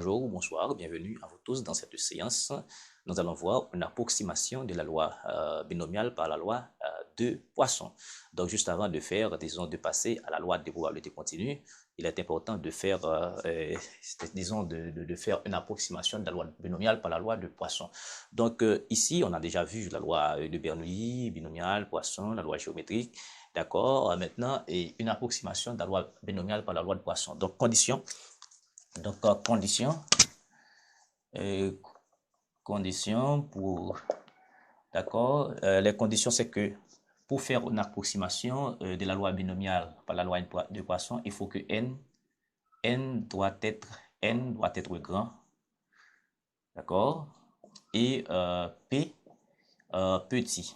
Bonjour ou bonsoir, bienvenue à vous tous dans cette séance. Nous allons voir une approximation de la loi binomiale par la loi de Poisson. Donc, juste avant de faire, disons, de passer à la loi de probabilité continue, il est important de faire, disons, de faire une approximation de la loi binomiale par la loi de Poisson. Donc, ici, on a déjà vu la loi de Bernoulli, binomiale, Poisson, la loi géométrique. D'accord? Maintenant, et une approximation de la loi binomiale par la loi de Poisson. Donc, condition. Donc, conditions pour, d'accord, les conditions, c'est que pour faire une approximation de la loi binomiale par la loi de Poisson, il faut que n doit être grand, d'accord, et p petit,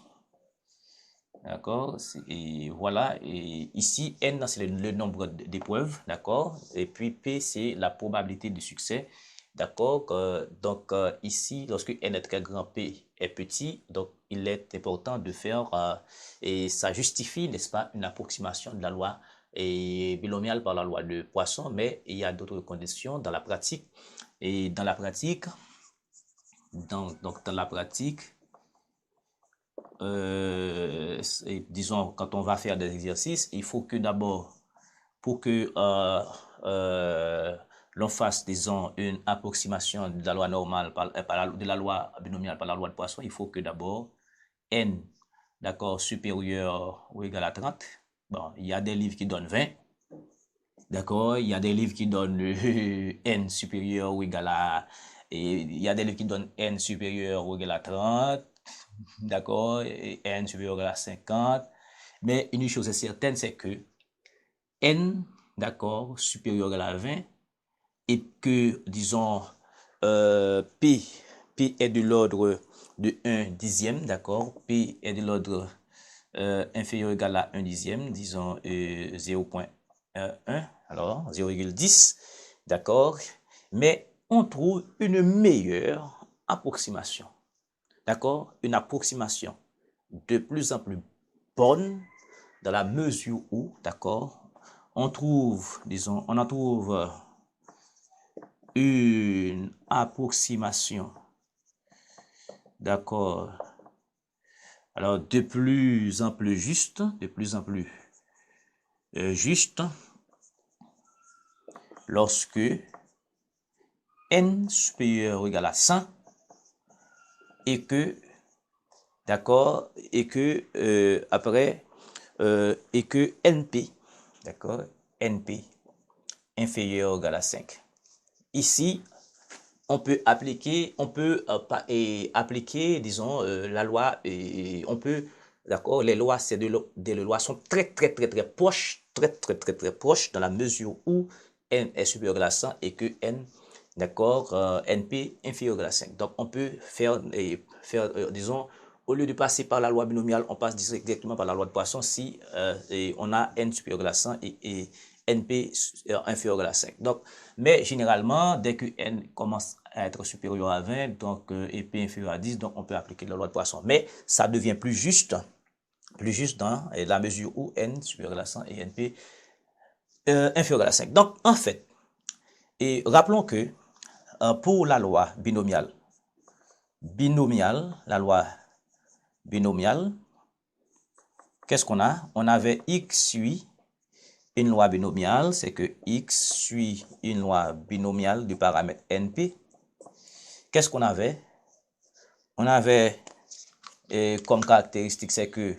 d'accord, et voilà, et ici, n, c'est le nombre d'épreuves, d'accord, et puis p, c'est la probabilité de succès. D'accord, donc ici, lorsque n est très grand, p est petit, donc il est important de faire, et ça justifie, n'est-ce pas, une approximation de la loi binomiale par la loi de Poisson, mais il y a d'autres conditions dans la pratique. Et dans la pratique, disons, quand on va faire des exercices, il faut que d'abord, pour que l'on fasse, disons, une approximation de la loi normale, de la loi binomiale par la loi de Poisson, il faut que d'abord n, d'accord, supérieur ou égal à 30. Bon, il y a des livres qui donnent 20. D'accord, il y a des livres qui donnent n supérieur ou égal à... Et il y a des livres qui donnent n supérieur ou égal à 30. D'accord, et n supérieur ou égal à 50. Mais une chose est certaine, c'est que n, d'accord, supérieur à la 20, et que, disons, P est de l'ordre de 1 dixième, d'accord, P est de l'ordre inférieur ou égal à 1 dixième, disons 0,1, alors 0,10, d'accord, mais on trouve une meilleure approximation, d'accord, une approximation de plus en plus bonne dans la mesure où, d'accord, on trouve, disons, on en trouve une approximation, d'accord, alors de plus en plus juste, juste, lorsque n supérieur ou égal à 100 et que, d'accord, et que après, et que np, d'accord, np inférieur ou égal à 5. Ici, on peut appliquer, disons, la loi, et on peut, d'accord, les lois, des lois sont très proches, très proches, dans la mesure où n est supérieur à 100 et que n, d'accord, np inférieur à 5. Donc, on peut faire, disons, au lieu de passer par la loi binomiale, on passe directement par la loi de Poisson si on a n supérieur à 100 et np inférieur à 5. Donc, mais généralement, dès que n commence à être supérieur à 20, donc et p inférieur à 10, donc on peut appliquer la loi de Poisson. Mais ça devient plus juste dans la mesure où n supérieur à 100 et np inférieur à 5. Donc, en fait, et rappelons que pour la loi binomiale, la loi binomiale, qu'est-ce qu'on a? On avait x suit une loi binomiale, c'est que x suit une loi binomiale du paramètre np. Qu'est-ce qu'on avait? On avait comme caractéristique, c'est que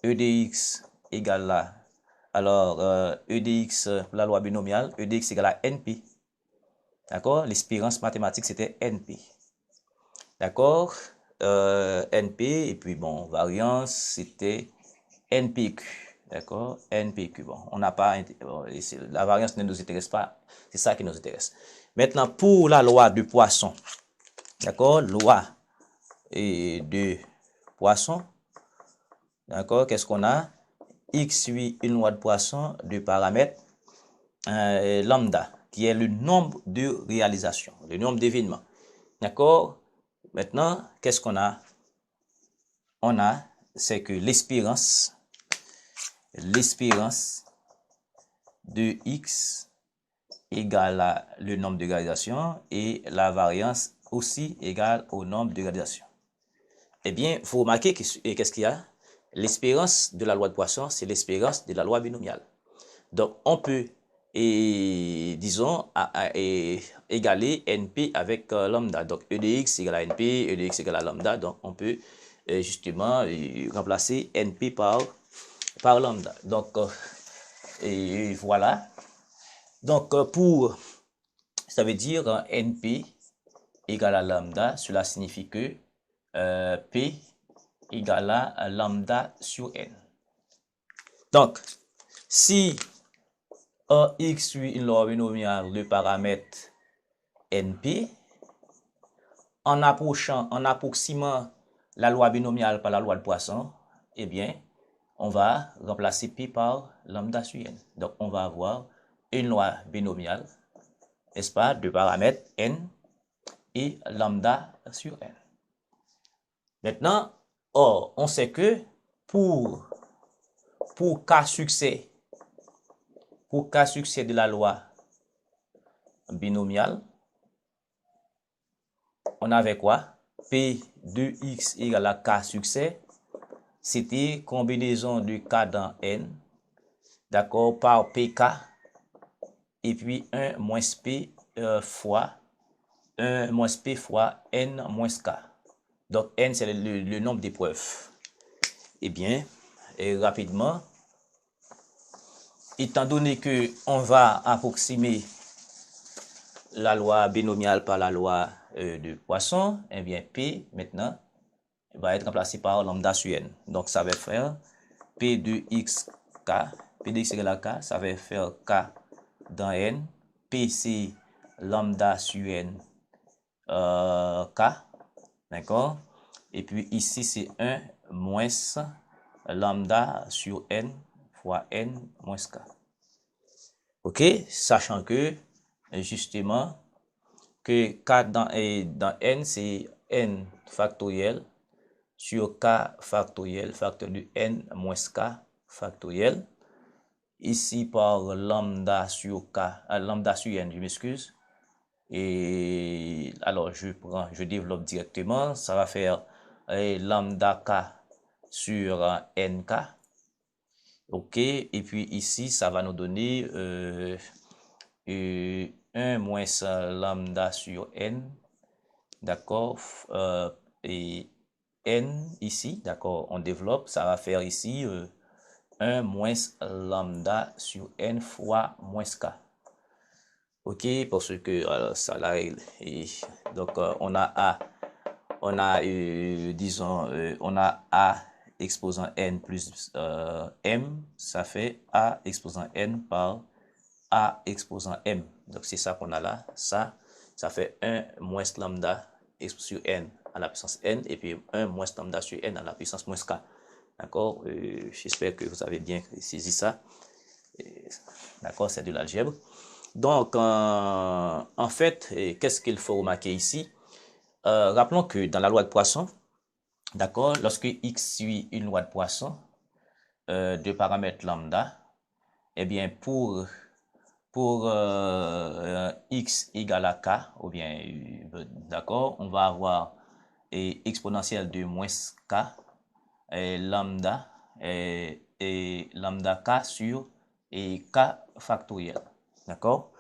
e de x égale à, alors e de x, la loi binomiale, e de x égale à np. D'accord? L'espérance mathématique, c'était np. D'accord? np, et puis bon, variance, c'était npq. D'accord? npq. Bon, on n'a pas, la variance ne nous intéresse pas, c'est ça qui nous intéresse. Maintenant, pour la loi de Poisson, d'accord? Loi de Poisson, d'accord? Qu'est-ce qu'on a? X suit une loi de Poisson du paramètre lambda, qui est le nombre de réalisations, le nombre d'événements. D'accord? Maintenant, qu'est-ce qu'on a? On a, c'est que l'espérance de x égale à le nombre de gradations et la variance aussi égale au nombre de gradations. Eh bien, il faut remarquer qu'est-ce qu'il y a? L'espérance de la loi de Poisson, c'est l'espérance de la loi binomiale. Donc, on peut, disons, égaler NP avec lambda. Donc, E de x égale à NP, E de x égale à lambda. Donc, on peut justement remplacer NP par lambda. Donc, et voilà. Donc, ça veut dire NP égale à lambda. Cela signifie que P égale à lambda sur N. Donc, si X suit une loi binomiale de paramètre NP, en approximant la loi binomiale par la loi de Poisson, eh bien, on va remplacer P par lambda sur N. Donc, on va avoir une loi binomiale, n'est-ce pas, de paramètre N et lambda sur N. Maintenant, on sait que pour cas succès de la loi binomiale, on avait quoi? P de x égale à K succès. C'était combinaison de K dans N, d'accord, par PK, et puis 1 moins P fois 1 moins P fois N moins K. Donc, N, c'est le nombre d'épreuves. Eh bien, rapidement, étant donné que on va approximer la loi binomiale par la loi de Poisson, eh bien, P, maintenant, va être remplacé par lambda sur N. Donc, ça va faire P de xk, P de x égale à K, ça va faire K dans N. P, c'est lambda sur N, K, d'accord? Et puis, ici, c'est 1 moins lambda sur N fois N moins K. OK? Sachant que, justement, que K dans N, c'est N factoriel sur K factoriel, facteur de N moins K factoriel. Ici, par lambda sur K, lambda sur N, je m'excuse. Et alors, je développe directement. Ça va faire lambda K sur NK. OK. Et puis ici, ça va nous donner 1 moins lambda sur N. D'accord. Et N ici, d'accord, on développe. Ça va faire ici 1 moins lambda sur N fois moins K. OK, parce que ça la règle. Et donc, on a A, disons, on a A exposant N plus M, ça fait A exposant N par A exposant M. Donc, c'est ça qu'on a là. Ça fait 1 moins lambda sur N à la puissance N, et puis 1 moins lambda sur N à la puissance moins K. D'accord? J'espère que vous avez bien saisi ça. D'accord? C'est de l'algèbre. Donc, en fait, qu'est-ce qu'il faut remarquer ici? Rappelons que dans la loi de Poisson, d'accord, lorsque x suit une loi de Poisson de paramètre lambda, eh bien, pour x égale à k, ou bien, d'accord, on va avoir exponentielle de moins k, lambda, et lambda k sur k factoriel. D'accord?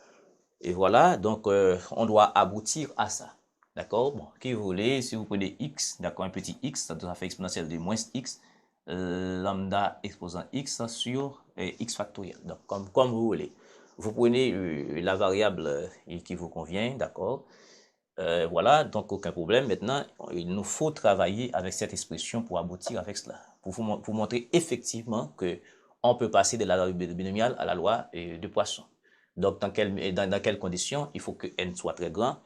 Et voilà, donc on doit aboutir à ça. D'accord? Bon, qui vous voulez, si vous prenez x, d'accord, un petit x, ça fait exponentielle de moins x, lambda exposant x sur x factoriel. Donc, comme vous voulez. Vous prenez la variable qui vous convient, d'accord? Voilà, donc aucun problème. Maintenant, il nous faut travailler avec cette expression pour aboutir avec cela. Pour vous montrer effectivement que on peut passer de la loi binomiale à la loi de Poisson. Donc, dans quelles conditions? Il faut que n soit très grand.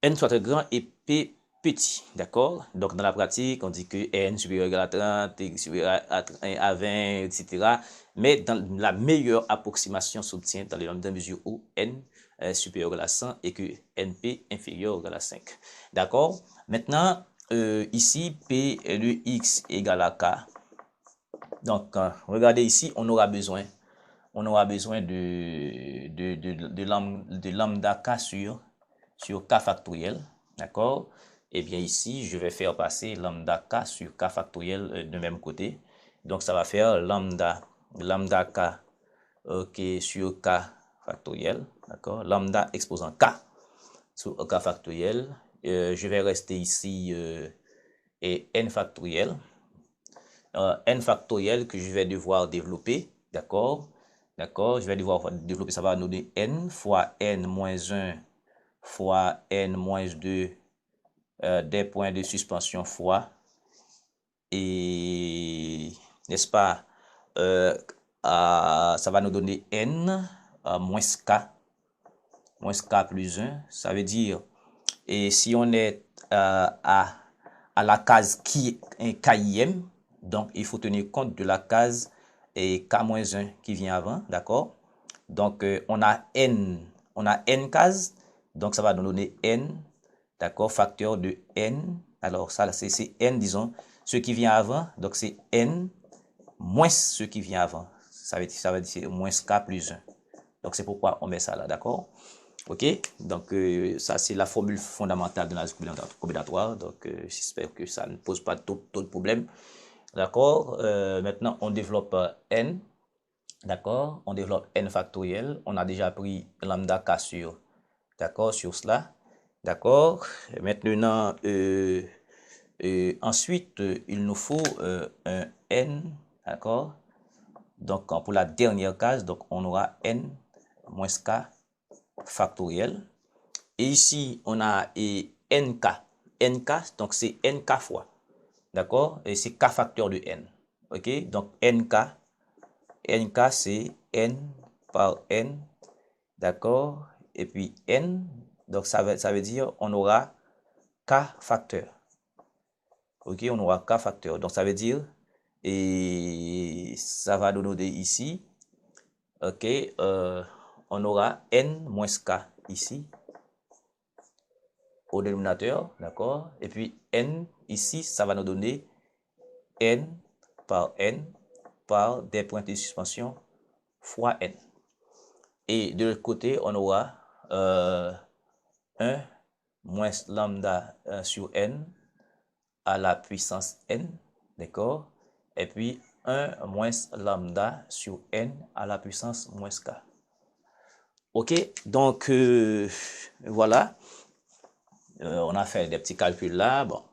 N soit très grand et P petit, d'accord? Donc, dans la pratique, on dit que n supérieur égal à 30, x supérieur à 20, etc. Mais dans la meilleure approximation s'obtient dans les nombres de mesure où n supérieur à 100 et que np inférieur à 5. D'accord? Maintenant, ici, P de x égale à k. Donc, regardez ici, on aura besoin on aura besoin de lambda k sur k factoriel, d'accord? Et bien ici, je vais faire passer lambda k sur k factoriel de même côté. Donc, ça va faire lambda k sur k factoriel, d'accord? Lambda exposant k sur k factoriel. Je vais rester ici et n factoriel. N factoriel que je vais devoir développer, d'accord? D'accord, je vais devoir développer, ça va nous donner n fois n moins 1 fois n moins 2 des points de suspension fois, et n'est-ce pas, ça va nous donner n moins k plus 1, ça veut dire, et si on est à la case KIM, donc il faut tenir compte de la case et K-1 qui vient avant, d'accord? Donc on a n cases, donc ça va nous donner n, d'accord, facteur de n. Alors ça c'est n, disons, ce qui vient avant, donc c'est n moins ce qui vient avant. Ça veut dire moins k plus 1. Donc c'est pourquoi on met ça là, d'accord? Ok, donc ça c'est la formule fondamentale de l'analyse combinatoire. Donc j'espère que ça ne pose pas d'autres problèmes. D'accord, maintenant on développe n. D'accord, on développe n factoriel. On a déjà pris lambda k sur, d'accord, sur cela. D'accord, maintenant ensuite il nous faut un n, d'accord. Donc pour la dernière case, donc on aura n moins k factoriel. Et ici, on a nk. Nk, donc c'est nk fois. D'accord? Et c'est k facteur de n. OK? Donc nk c'est n par n. D'accord? Et puis n, donc ça veut dire on aura k facteur. OK? On aura k facteur. Donc ça veut dire, et ça va nous donner ici, OK? On aura n moins k ici au dénominateur, d'accord? Et puis n, ici, ça va nous donner n par des points de suspension fois n. Et de l'autre côté, on aura 1 moins lambda sur n à la puissance n, d'accord? Et puis 1 moins lambda sur n à la puissance moins k. OK, donc voilà. On a fait des petits calculs là, bon.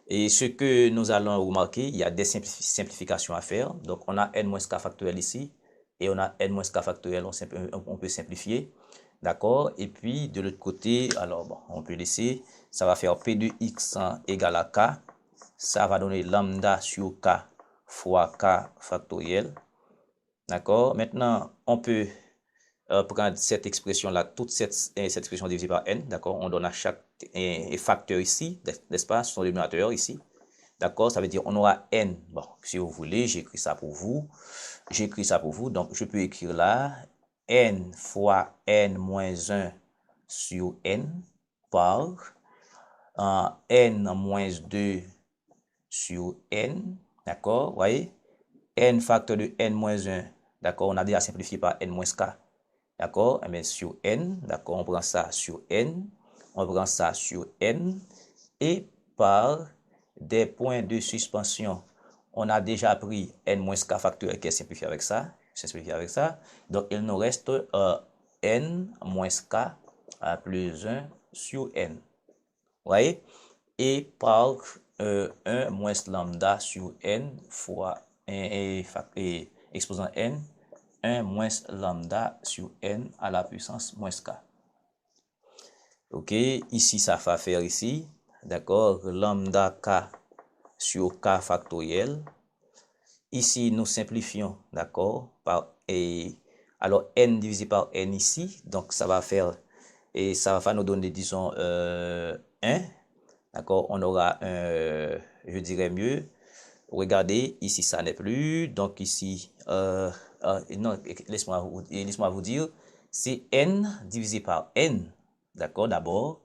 Et ce que nous allons remarquer, il y a des simplifications à faire. Donc, on a n-k factoriel ici, et on a n-k factoriel, on peut simplifier. D'accord? Et puis, de l'autre côté, alors, bon, on peut laisser, ça va faire P de x égale à k. Ça va donner lambda sur k fois k factoriel. D'accord? Maintenant, on peut prendre cette expression-là, toute cette expression divisée par n, d'accord? On donne à chaque facteur ici, n'est-ce pas, son dénominateur ici, d'accord? Ça veut dire on aura n, bon, si vous voulez, j'écris ça pour vous, donc je peux écrire là, n fois n moins 1 sur n par n moins 2 sur n, d'accord? Vous voyez? N facteur de n moins 1, d'accord? On a déjà simplifié par n moins k. D'accord? Eh bien, sur n, d'accord, on prend ça sur n, on prend ça sur n, et par des points de suspension, on a déjà pris n-k factoriel qui est simplifié avec ça, donc il nous reste n-k plus 1 sur n. Vous voyez? Et par 1 moins lambda sur n fois exposant n, 1 moins lambda sur n à la puissance moins k. Ok, ici ça va faire ici, d'accord, lambda k sur k factoriel. Ici nous simplifions, d'accord, alors n divisé par n ici, donc ça va faire, et ça va nous donner, disons, 1, d'accord, on aura, je dirais mieux, regardez, ici ça n'est plus, donc ici, non, laisse-moi vous dire, c'est n divisé par n, d'accord, d'abord,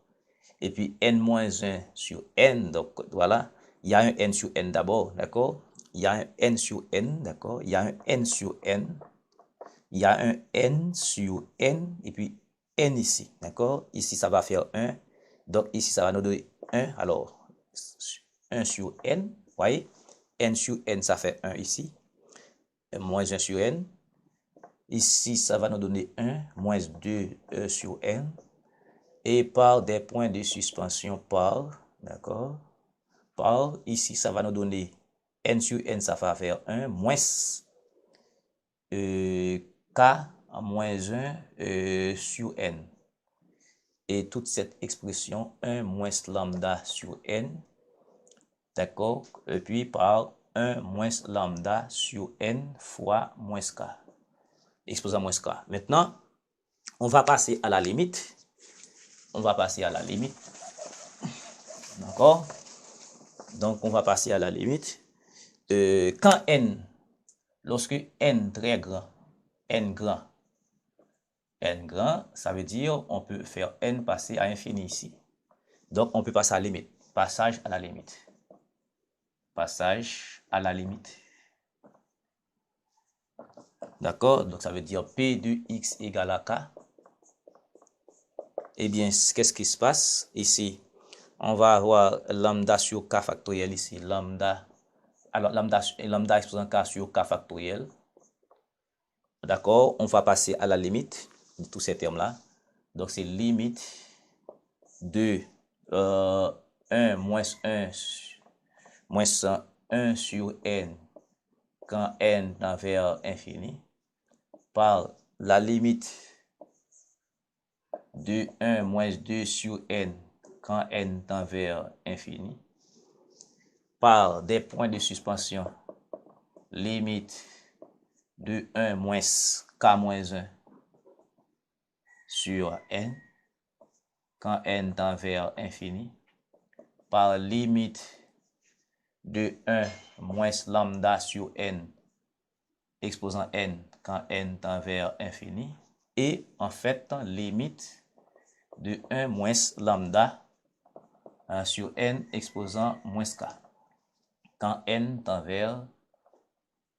et puis n moins 1 sur n, donc voilà, il y a un n sur n d'abord, d'accord, il y a un n sur n, d'accord, il y a un n sur n, il y a un n sur n et puis n ici, d'accord? Ici, ça va faire 1. Donc, ici, ça va nous donner 1. Alors, 1 sur n, vous voyez? N sur n, ça fait 1 ici. Moins 1 sur n. Ici, ça va nous donner 1, moins 2 sur n. Et par des points de suspension par, d'accord? Par, ici, ça va nous donner n sur n, ça va faire 1, moins k en moins 1 sur n. Et toute cette expression 1 moins lambda sur n, d'accord? Et puis par 1 moins lambda sur n fois moins k, exposant moins k. Maintenant, on va passer à la limite. On va passer à la limite. D'accord? Donc, on va passer à la limite. Quand n, lorsque n très grand, n grand, ça veut dire on peut faire n passer à infini ici. Donc, on peut passer à la limite. Passage à la limite. Passage à la limite. D'accord? Donc, ça veut dire P de x égale à k. Eh bien, qu'est-ce qui se passe ici? On va avoir lambda sur k factoriel ici. Lambda, alors lambda exposant k sur k factoriel. D'accord? On va passer à la limite de tous ces termes-là. Donc, c'est limite de 1 moins 1 moins 1 sur n quand n tend vers infini par la limite de 1 moins 2 sur n quand n tend vers infini par des points de suspension limite de 1 moins k moins 1 sur n quand n tend vers infini par limite de 1 moins lambda sur n exposant n quand n tend vers infini et en fait limite de 1 moins lambda sur n exposant moins k quand n tend vers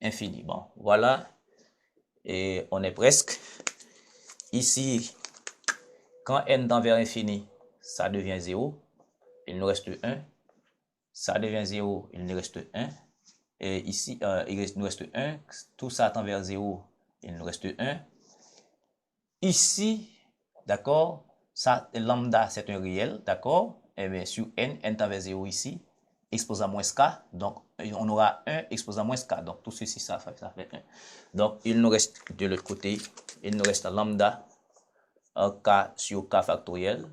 infini. Bon, voilà, et on est presque. Ici, quand n tend vers infini, ça devient 0, il nous reste 1. Ça devient 0, il nous reste 1. Et ici, il nous reste 1. Tout ça tend vers 0, il nous reste 1. Ici, d'accord, ça, lambda, c'est un réel, d'accord? Et bien, sur n tend vers 0 ici, exposant moins k. Donc, on aura 1 exposant moins k. Donc, tout ceci, ça fait 1. Donc, il nous reste de l'autre côté, il nous reste lambda k sur k factoriel.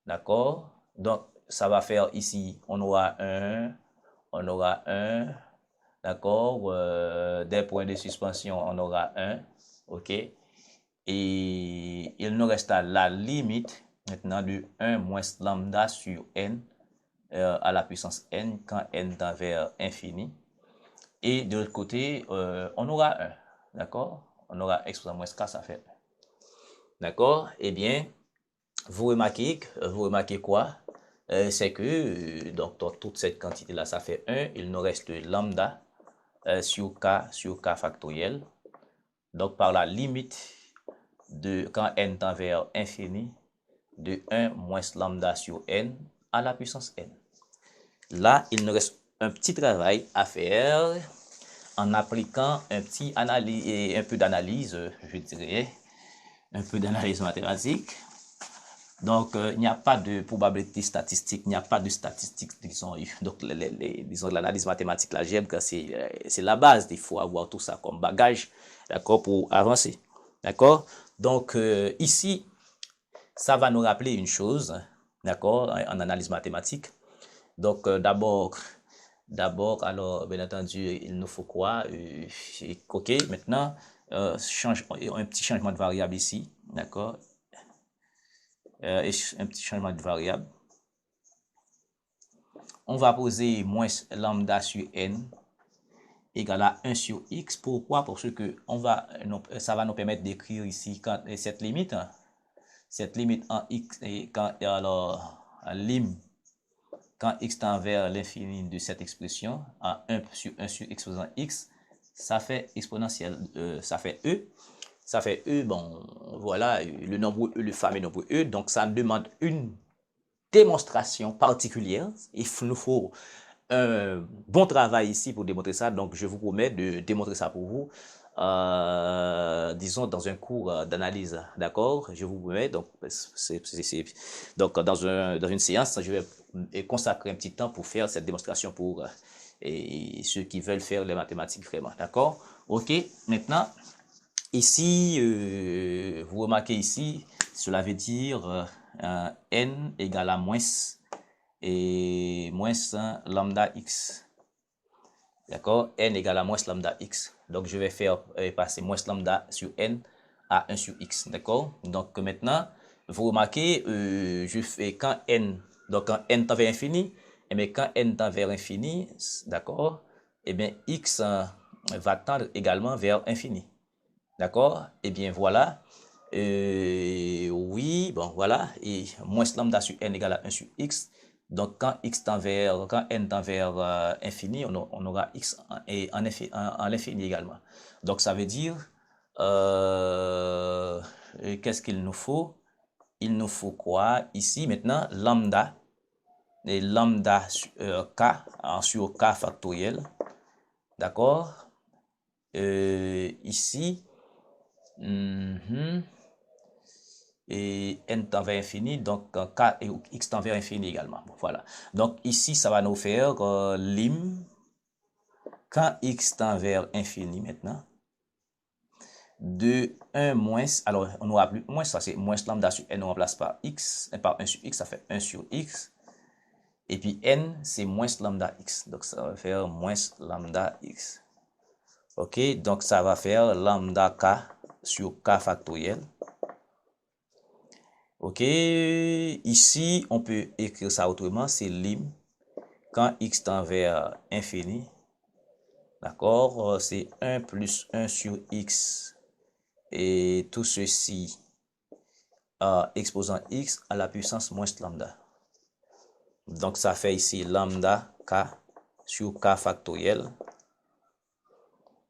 D'accord? Donc, ça va faire ici, on aura 1, d'accord? Des points de suspension, on aura 1, ok? Et il nous reste à la limite maintenant de 1 moins lambda sur n à la puissance n quand n tend vers infini. Et de l'autre côté, on aura 1, d'accord? On aura exposant moins k, ça fait 1. D'accord? Eh bien, vous remarquez quoi? C'est que donc toute cette quantité-là, ça fait 1. Il nous reste lambda sur k factoriel. Donc, par la limite de quand n tend vers infini, de 1 moins lambda sur n à la puissance n. Là, il nous reste un petit travail à faire en appliquant un peu d'analyse, je dirais, un peu d'analyse mathématique. Donc, il n'y a pas de probabilité statistique, il n'y a pas de statistiques, disons. Donc, disons, l'analyse mathématique, l'algèbre, c'est la base. Il faut avoir tout ça comme bagage, d'accord, pour avancer. D'accord? Donc, ici, ça va nous rappeler une chose, d'accord, en analyse mathématique. Donc, d'abord, alors, bien entendu, il nous faut quoi? OK, maintenant, un petit changement de variable ici, d'accord? Un petit changement de variable. On va poser moins lambda sur n égale à 1 sur x. Pourquoi? Parce que ça va nous permettre d'écrire ici cette limite en x, et lim quand x tend vers l'infini de cette expression, à 1 sur x faisant x, ça fait exponentielle, ça fait E. Ça fait E, bon, voilà, le nombre E, le fameux nombre E. Donc, ça demande une démonstration particulière. Il nous faut un bon travail ici pour démontrer ça. Donc, je vous promets de démontrer ça pour vous, disons, dans un cours d'analyse. D'accord? Je vous promets. Donc, donc dans une séance, je vais consacrer un petit temps pour faire cette démonstration pour et ceux qui veulent faire les mathématiques vraiment. D'accord? OK. Maintenant, ici, vous remarquez ici, cela veut dire n égale à moins lambda x. D'accord? N égale à moins lambda x. Donc, je vais faire passer moins lambda sur n à 1 sur x. D'accord? Donc, maintenant, vous remarquez, je fais quand n, donc quand n tend vers infini, et bien quand n tend vers infini, d'accord? Et bien, x va tendre également vers infini. D'accord? Et bien, voilà. Oui, bon, voilà. Et moins lambda sur n égale à 1 sur x. Donc, quand n tend vers infini, on aura x en l'infini également. Donc, ça veut dire, qu'est-ce qu'il nous faut? Il nous faut quoi? Ici, maintenant, lambda, et lambda k, sur k factoriel. D'accord? Ici, et n tend vers infini, donc k et x tend vers infini également. Bon, voilà. Donc ici, ça va nous faire lim, quand x tend vers infini maintenant, de 1 moins, alors on n'aura plus moins, ça c'est moins lambda sur n, on remplace par x, par 1 sur x, ça fait 1 sur x. Et puis n, c'est moins lambda x, donc ça va faire moins lambda x. Ok, donc ça va faire lambda k sur k factoriel. Ok, ici, on peut écrire ça autrement, c'est lim, quand x tend vers infini, d'accord, c'est 1 plus 1 sur x, et tout ceci, exposant x à la puissance moins lambda. Donc, ça fait ici lambda k sur k factoriel.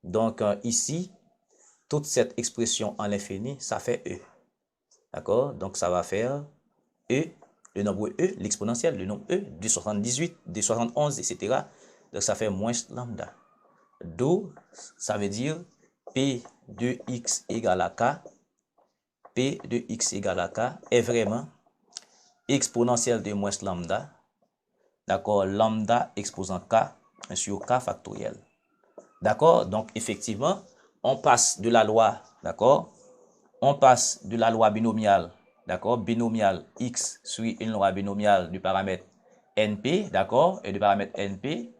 Donc, ici, toute cette expression en l'infini, ça fait e. D'accord? Donc, ça va faire e, le nombre e, l'exponentielle, le nombre e, du 78, du 71, etc. Donc, ça fait moins lambda. D'où, ça veut dire P de x égale à k. P de x égale à k est vraiment exponentielle de moins lambda. D'accord? Lambda exposant k sur k factoriel. D'accord? Donc, effectivement, on passe de la loi, d'accord? On passe de la loi binomiale, d'accord? Binomiale x suit une loi binomiale du paramètre np, d'accord? Et du paramètre np,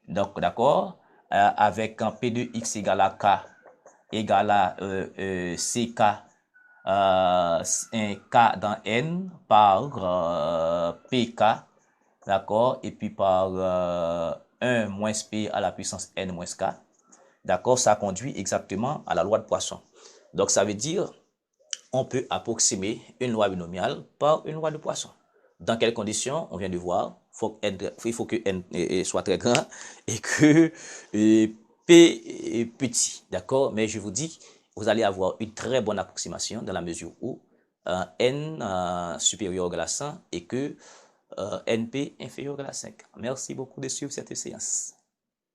donc, d'accord? Avec un p de x égale à k égale à ck, un k dans n par pk, d'accord? Et puis par 1 moins p à la puissance n moins k. D'accord? Ça conduit exactement à la loi de Poisson. Donc, ça veut dire, on peut approximer une loi binomiale par une loi de Poisson. Dans quelles conditions? On vient de voir. Il faut que n soit très grand et que p est petit. D'accord? Mais je vous dis, vous allez avoir une très bonne approximation dans la mesure où n supérieur à la 100 et que np inférieur à la 5. Merci beaucoup de suivre cette séance.